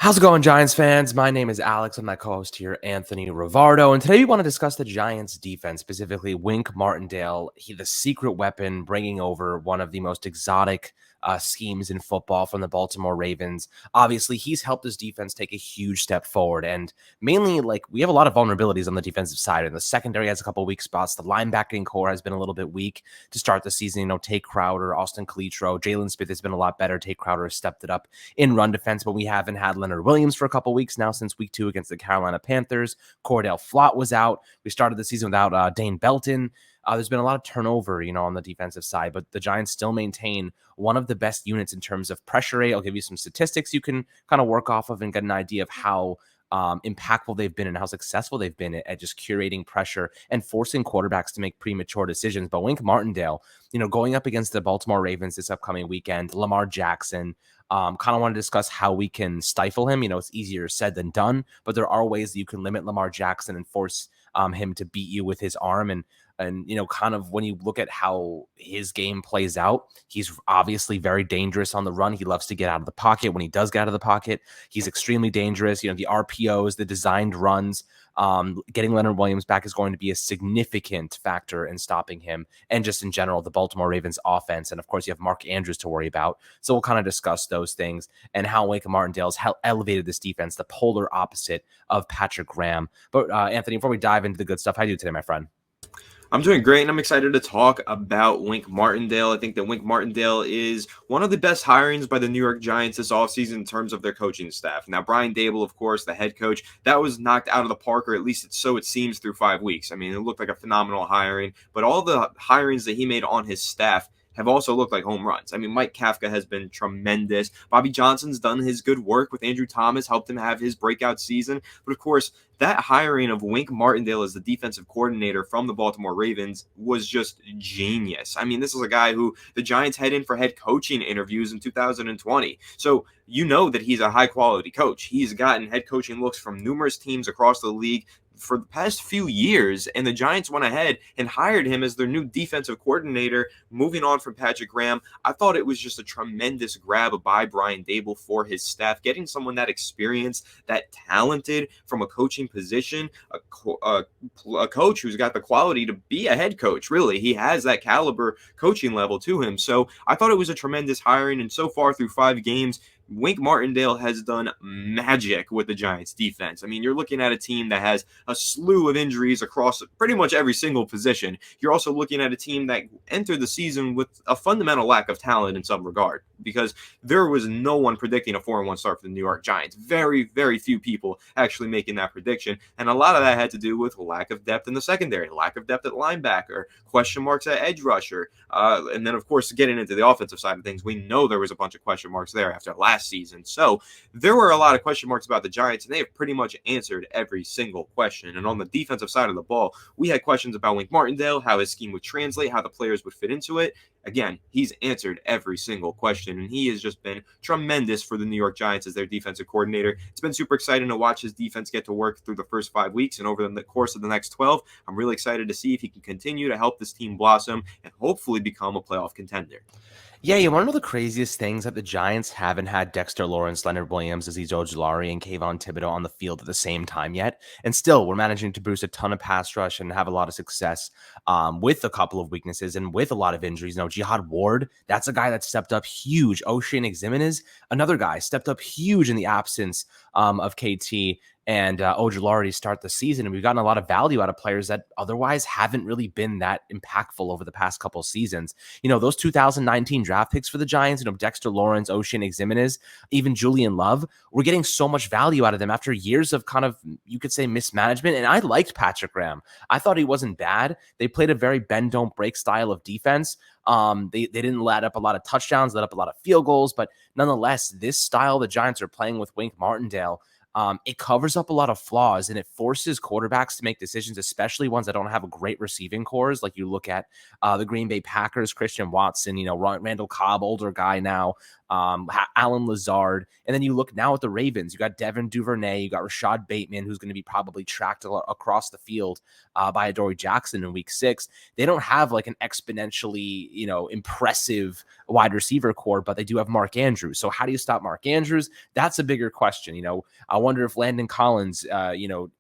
How's it going, Giants fans? My name is Alex. I'm my co-host here, Anthony Rivardo. And today we want to discuss the Giants defense, specifically Wink Martindale. The secret weapon, bringing over one of the most exotic schemes in football from the Baltimore Ravens. Obviously, he's helped his defense take a huge step forward. And mainly, we have a lot of vulnerabilities on the defensive side. And the secondary has a couple of weak spots. The linebacking core has been a little bit weak to start the season. Tate Crowder, Austin Calitro, Jalen Smith has been a lot better. Tate Crowder has stepped it up in run defense, but we haven't had Leonard Williams for a couple weeks now since week 2 against the Carolina Panthers. Cordell Flott was out. We started the season without Dane Belton. There's been a lot of turnover, on the defensive side, but the Giants still maintain one of the best units in terms of pressure rate. I'll give you some statistics you can kind of work off of and get an idea of how impactful they've been and how successful they've been at just curating pressure and forcing quarterbacks to make premature decisions. But Wink Martindale, going up against the Baltimore Ravens this upcoming weekend, Lamar Jackson, kind of want to discuss how we can stifle him. It's easier said than done, but there are ways that you can limit Lamar Jackson and force him to beat you with his arm. And kind of when you look at how his game plays out, he's obviously very dangerous on the run. He loves to get out of the pocket. When he does get out of the pocket, he's extremely dangerous. The RPOs, the designed runs, getting Leonard Williams back is going to be a significant factor in stopping him. And just in general, the Baltimore Ravens offense. And of course, you have Mark Andrews to worry about. So we'll kind of discuss those things and how Wink Martindale's elevated this defense, the polar opposite of Patrick Graham. But Anthony, before we dive into the good stuff, how do you do today, my friend? I'm doing great, and I'm excited to talk about Wink Martindale. I think that Wink Martindale is one of the best hirings by the New York Giants this offseason in terms of their coaching staff. Now, Brian Daboll, of course, the head coach, that was knocked out of the park, or at least so it seems, through 5 weeks. I mean, it looked like a phenomenal hiring, but all the hirings that he made on his staff have also looked like home runs. I mean, Mike Kafka has been tremendous. Bobby Johnson's done his good work with Andrew Thomas, helped him have his breakout season. But of course, that hiring of Wink Martindale as the defensive coordinator from the Baltimore Ravens was just genius. I mean, this is a guy who the Giants had in for head coaching interviews in 2020. So you know that he's a high-quality coach. He's gotten head coaching looks from numerous teams across the league for the past few years, and the Giants went ahead and hired him as their new defensive coordinator, moving on from Patrick Graham. I thought it was just a tremendous grab by Brian Daboll for his staff, getting someone that experienced, that talented from a coaching position, a coach who's got the quality to be a head coach. Really, he has that caliber coaching level to him. So I thought it was a tremendous hiring, and so far through 5 games, Wink Martindale has done magic with the Giants defense. I mean, you're looking at a team that has a slew of injuries across pretty much every single position. You're also looking at a team that entered the season with a fundamental lack of talent in some regard, because there was no one predicting a 4-1 start for the New York Giants. Very, very few people actually making that prediction. And a lot of that had to do with lack of depth in the secondary, lack of depth at linebacker, question marks at edge rusher. And then, of course, getting into the offensive side of things, we know there was a bunch of question marks there after last season. So there were a lot of question marks about the Giants, and they have pretty much answered every single question. And on the defensive side of the ball, we had questions about Wink Martindale, how his scheme would translate, how the players would fit into it. Again, he's answered every single question, and he has just been tremendous for the New York Giants as their defensive coordinator. It's been super exciting to watch his defense get to work through the first 5 weeks, and over the course of the next 12, I'm really excited to see if he can continue to help this team blossom and hopefully become a playoff contender. Yeah, you want to know the craziest things? That the Giants haven't had Dexter Lawrence, Leonard Williams, Azeez Ojulari, and Kayvon Thibodeau on the field at the same time yet. And still, we're managing to produce a ton of pass rush and have a lot of success with a couple of weaknesses and with a lot of injuries. Jihad Ward, that's a guy that stepped up huge. Oshane Ximines, another guy, stepped up huge in the absence of KT and Ojulari to start the season. And we've gotten a lot of value out of players that otherwise haven't really been that impactful over the past couple of seasons. Those 2019 draft picks for the Giants, Dexter Lawrence, Oshane Ximines, even Julian Love, we're getting so much value out of them after years of kind of, you could say, mismanagement. And I liked Patrick Graham. I thought he wasn't bad. They played a very bend, don't break style of defense. They didn't let up a lot of touchdowns, let up a lot of field goals, but nonetheless, this style the Giants are playing with Wink Martindale, it covers up a lot of flaws, and it forces quarterbacks to make decisions, especially ones that don't have a great receiving cores. Like you look at the Green Bay Packers, Christian Watson, Randall Cobb, older guy now. Alan Lazard. And then you look now at the Ravens. You got Devin Duvernay. You got Rashad Bateman, who's going to be probably tracked across the field by Adoree Jackson in week 6. They don't have like an exponentially, impressive wide receiver core, but they do have Mark Andrews. So how do you stop Mark Andrews? That's a bigger question. I wonder if Landon Collins,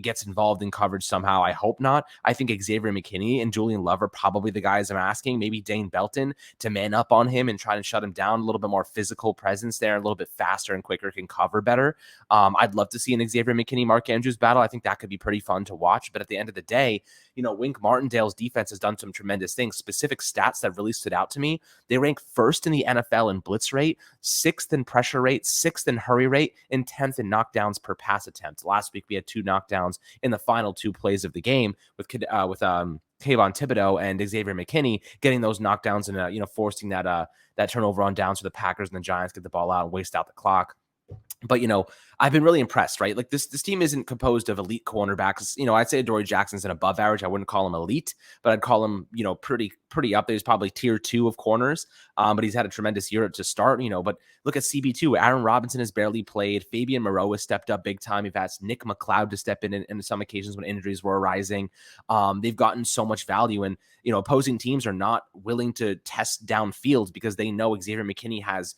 gets involved in coverage somehow. I hope not. I think Xavier McKinney and Julian Love are probably the guys I'm asking. Maybe Dane Belton to man up on him and try to shut him down. A little bit more physical presence there, a little bit faster and quicker, can cover better. I'd love to see an Xavier McKinney, Mark Andrews battle. I think that could be pretty fun to watch. But at the end of the day, Wink Martindale's defense has done some tremendous things. Specific stats that really stood out to me: they rank first in the NFL in blitz rate, 6th in pressure rate, 6th in hurry rate, and 10th in knockdowns per pass attempt. Last week we had 2 knockdowns in the final 2 plays of the game with Kayvon Thibodeau and Xavier McKinney getting those knockdowns and forcing that turnover on downs so the Packers and the Giants get the ball out and waste out the clock. But, I've been really impressed, right? Like this team isn't composed of elite cornerbacks. I'd say Adoree Jackson's an above average. I wouldn't call him elite, but I'd call him, pretty up there. He's probably tier 2 of corners. But he's had a tremendous year to start, but look at CB2. Aaron Robinson has barely played. Fabian Moreau has stepped up big time. You've asked Nick McLeod to step in some occasions when injuries were arising. They've gotten so much value, and, opposing teams are not willing to test downfield because they know Xavier McKinney has,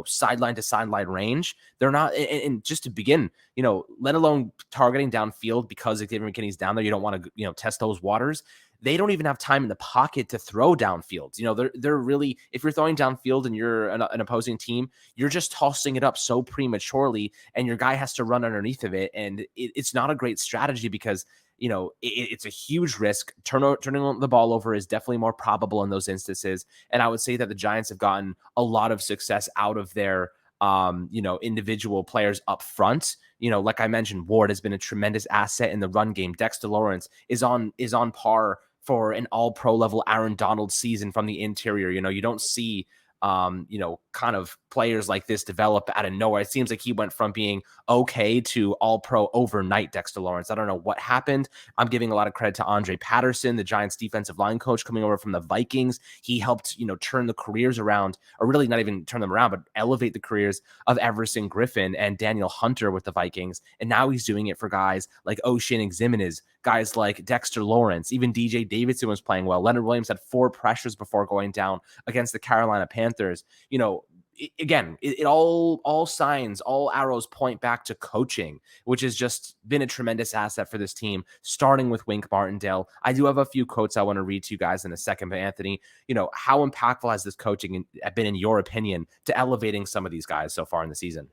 sideline to sideline range. They're not, and just to begin, let alone targeting downfield because Xavier McKinney's down there, you don't want to, test those waters. They don't even have time in the pocket to throw downfield. They're really, if you're throwing downfield and you're an opposing team, you're just tossing it up so prematurely, and your guy has to run underneath of it. And it's not a great strategy because, it's a huge risk. Turning the ball over is definitely more probable in those instances. And I would say that the Giants have gotten a lot of success out of their individual players up front. Like I mentioned, Ward has been a tremendous asset in the run game. Dexter Lawrence is on par for an all-pro level Aaron Donald season from the interior. You don't see kind of players like this develop out of nowhere. It seems like he went from being okay to all pro overnight, Dexter Lawrence. I don't know what happened. I'm giving a lot of credit to Andre Patterson, the Giants defensive line coach coming over from the Vikings. He helped, turn the careers around, or really not even turn them around, but elevate the careers of Everson Griffin and Daniel Hunter with the Vikings. And now he's doing it for guys like Oshane Ximines, guys like Dexter Lawrence. Even DJ Davidson was playing well. Leonard Williams had 4 pressures before going down against the Carolina Panthers. It all signs, all arrows point back to coaching, which has just been a tremendous asset for this team, starting with Wink Martindale. I do have a few quotes I want to read to you guys in a second, but Anthony, how impactful has this coaching been, in your opinion, to elevating some of these guys so far in the season?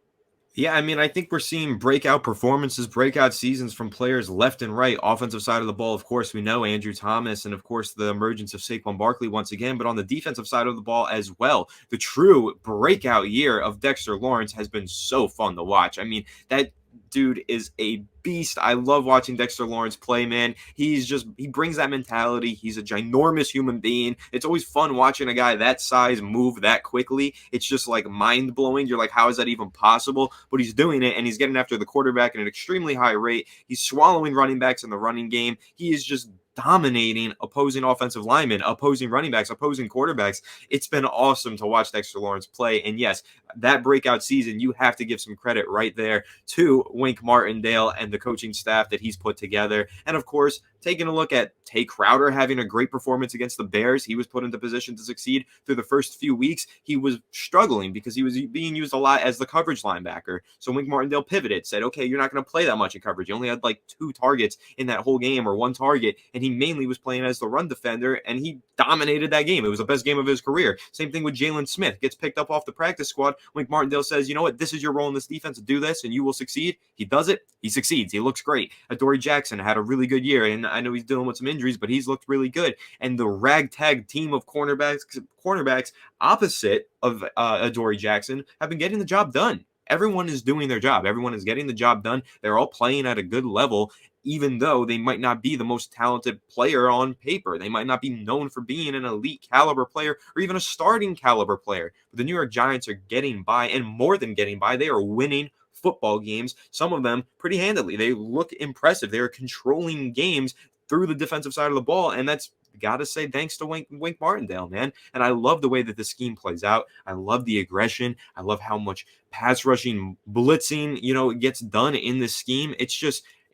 Yeah, I think we're seeing breakout performances, breakout seasons from players left and right. Offensive side of the ball, of course, we know Andrew Thomas, and of course the emergence of Saquon Barkley once again. But on the defensive side of the ball as well, the true breakout year of Dexter Lawrence has been so fun to watch. That dude is a beast. I love watching Dexter Lawrence play, man. He brings that mentality. He's a ginormous human being. It's always fun watching a guy that size move that quickly. It's just like mind blowing. You're like, how is that even possible? But he's doing it, and he's getting after the quarterback at an extremely high rate. He's swallowing running backs in the running game. He is just dominating opposing offensive linemen, opposing running backs, opposing quarterbacks. It's been awesome to watch Dexter Lawrence play. And yes, that breakout season, you have to give some credit right there to Wink Martindale and the coaching staff that he's put together. And of course, taking a look at Tay Crowder having a great performance against the Bears. He was put into position to succeed through the first few weeks. He was struggling because he was being used a lot as the coverage linebacker. So Wink Martindale pivoted, said, okay, you're not going to play that much in coverage. You only had like 2 targets in that whole game, or 1 target. And he mainly was playing as the run defender, and he dominated that game. It was the best game of his career. Same thing with Jalen Smith. Gets picked up off the practice squad. Wink Martindale says, you know what, this is your role in this defense, do this, and you will succeed. He does it. He succeeds. He looks great. Adoree Jackson had a really good year, and I know he's dealing with some injuries, but he's looked really good. And the ragtag team of cornerbacks opposite of Adoree Jackson have been getting the job done. Everyone is doing their job. Everyone is getting the job done. They're all playing at a good level, even though they might not be the most talented player on paper. They might not be known for being an elite caliber player or even a starting caliber player. But the New York Giants are getting by, and more than getting by, they are winning football games, some of them pretty handily. They look impressive. They are controlling games through the defensive side of the ball, and that's gotta say thanks to Wink Martindale, man. And I love the way that the scheme plays out. I love the aggression. I love how much pass rushing, blitzing, gets done in this scheme.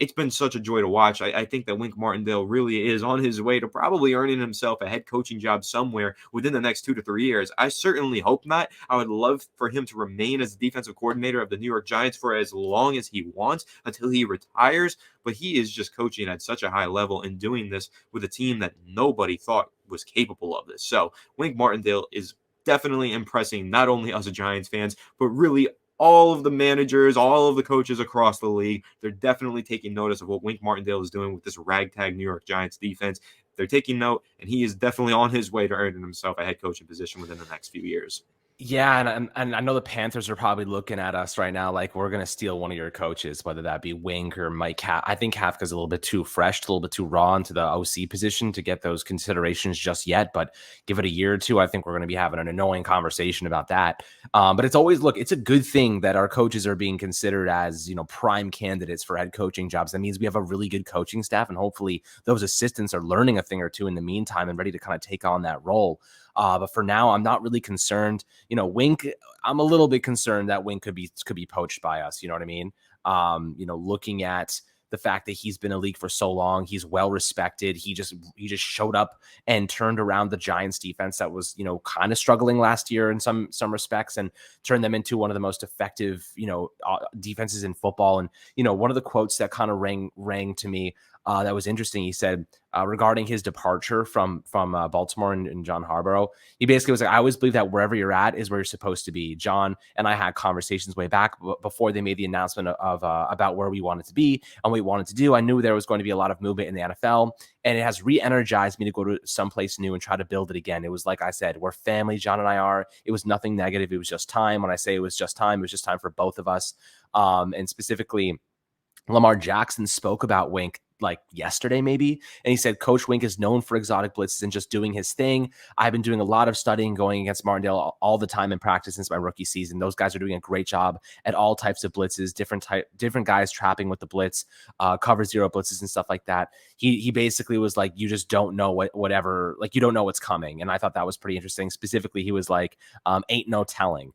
It's been such a joy to watch. I think that Wink Martindale really is on his way to probably earning himself a head coaching job somewhere within the next 2 to 3 years. I certainly hope not. I would love for him to remain as the defensive coordinator of the New York Giants for as long as he wants until he retires. But he is just coaching at such a high level and doing this with a team that nobody thought was capable of this. So Wink Martindale is definitely impressing not only us as Giants fans, but really all of the managers, all of the coaches across the league. They're definitely taking notice of what Wink Martindale is doing with this ragtag New York Giants defense. They're taking note, and he is definitely on his way to earning himself a head coaching position within the next few years. Yeah, and I know the Panthers are probably looking at us right now like we're going to steal one of your coaches, whether that be Wink or Mike. I think Kafka's a little bit too fresh, a little bit too raw into the OC position to get those considerations just yet. But give it a year or two, I think we're going to be having an annoying conversation about that. But it's always, look, it's a good thing that our coaches are being considered as, prime candidates for head coaching jobs. That means we have a really good coaching staff, and hopefully those assistants are learning a thing or two in the meantime and ready to kind of take on that role. But for now, I'm not really concerned. Wink, I'm a little bit concerned that Wink could be poached by us. You know what I mean? Looking at the fact that he's been in the league for so long, he's well respected. He just showed up and turned around the Giants defense that was, kind of struggling last year in some respects, and turned them into one of the most effective, defenses in football. And, one of the quotes that kind of rang to me, that was interesting. He said, regarding his departure from Baltimore and John Harbaugh, he basically was like, I always believe that wherever you're at is where you're supposed to be. John and I had conversations way back before they made the announcement of about where we wanted to be and what we wanted to do. I knew there was going to be a lot of movement in the NFL, and it has re-energized me to go to someplace new and try to build it again. It was like I said, we're family, John and I are. It was nothing negative. It was just time. When I say it was just time, it was just time for both of us. And specifically, Lamar Jackson spoke about Wink like yesterday maybe, and he said Coach Wink is known for exotic blitzes and just doing his thing. I've been doing a lot of studying going against Martindale all the time in practice since my rookie season. Those guys are doing a great job at all types of blitzes, different guys trapping with the blitz, cover zero blitzes and stuff like that. He basically was like, you just don't know whatever, like you don't know what's coming. And I thought that was pretty interesting. Specifically, he was like, ain't no telling,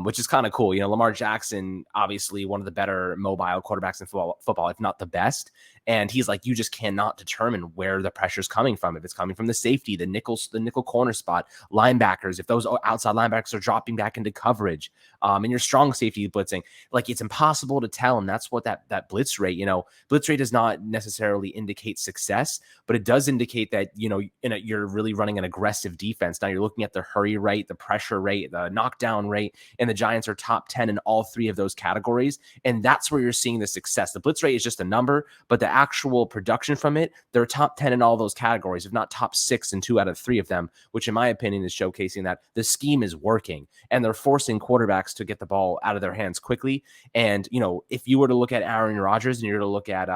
which is kind of cool. Lamar Jackson, obviously one of the better mobile quarterbacks in football, if not the best. And he's like, you just cannot determine where the pressure's coming from. If it's coming from the safety, the nickel corner spot, linebackers, if those outside linebackers are dropping back into coverage, and your strong safety blitzing, like it's impossible to tell. And that's what that blitz rate, blitz rate does not necessarily indicate success, but it does indicate that, you're really running an aggressive defense. Now you're looking at the hurry rate, the pressure rate, the knockdown rate, and the Giants are top 10 in all three of those categories. And that's where you're seeing the success. The blitz rate is just a number, but the actual production from it, they're top 10 in all those categories, if not top 6 in 2 out of 3 of them, which in my opinion is showcasing that the scheme is working and they're forcing quarterbacks to get the ball out of their hands quickly. And, if you were to look at Aaron Rodgers and you were to look at,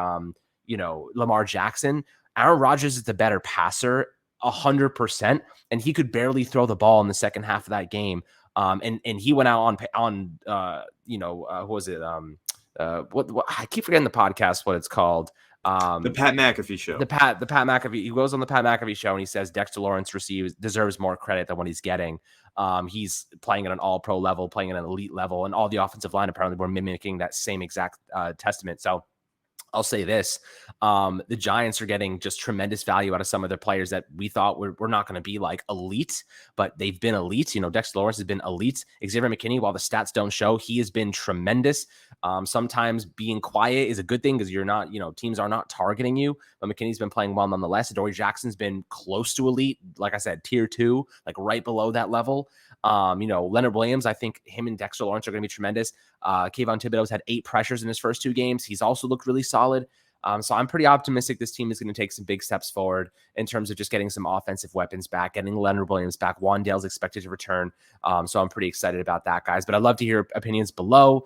Lamar Jackson, Aaron Rodgers is the better passer 100%, and he could barely throw the ball in the second half of that game. And he went out on what was it? What I keep forgetting the podcast, what it's called. The Pat McAfee show. The Pat McAfee. He goes on the Pat McAfee show and he says Dexter Lawrence deserves more credit than what he's getting. He's playing at an all-pro level, playing at an elite level, and all the offensive line apparently were mimicking that same exact testament. So I'll say this, the Giants are getting just tremendous value out of some of their players that we thought were not going to be like elite, but they've been elite. Dexter Lawrence has been elite. Xavier McKinney, while the stats don't show, he has been tremendous. Sometimes being quiet is a good thing because you're not, teams are not targeting you, but McKinney's been playing well nonetheless. Adoree Jackson's been close to elite. Like I said, tier 2, like right below that level. Leonard Williams, I think him and Dexter Lawrence are going to be tremendous. Kayvon Thibodeau's had 8 pressures in his first 2 games. He's also looked really solid. So I'm pretty optimistic this team is going to take some big steps forward in terms of just getting some offensive weapons back, getting Leonard Williams back. Wandale's expected to return. So I'm pretty excited about that, guys. But I'd love to hear opinions below.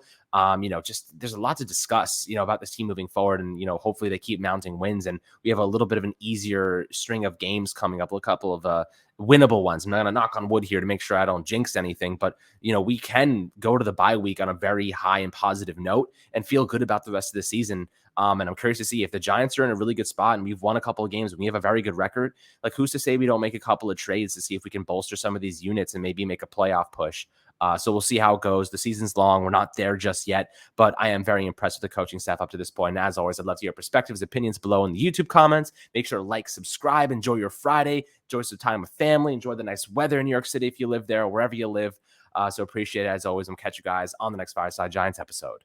Just there's a lot to discuss, about this team moving forward. And, hopefully they keep mounting wins and we have a little bit of an easier string of games coming up, a couple of winnable ones. I'm not going to knock on wood here to make sure I don't jinx anything, but, we can go to the bye week on a very high and positive note and feel good about the rest of the season. And I'm curious to see if the Giants are in a really good spot and we've won a couple of games and we have a very good record. Like, who's to say we don't make a couple of trades to see if we can bolster some of these units and maybe make a playoff push? So we'll see how it goes. The season's long. We're not there just yet, but I am very impressed with the coaching staff up to this point. And as always, I'd love to hear perspectives, opinions below in the YouTube comments. Make sure to like, subscribe, enjoy your Friday, enjoy some time with family, enjoy the nice weather in New York City if you live there or wherever you live. So appreciate it as always. I'm catch you guys on the next Fireside Giants episode.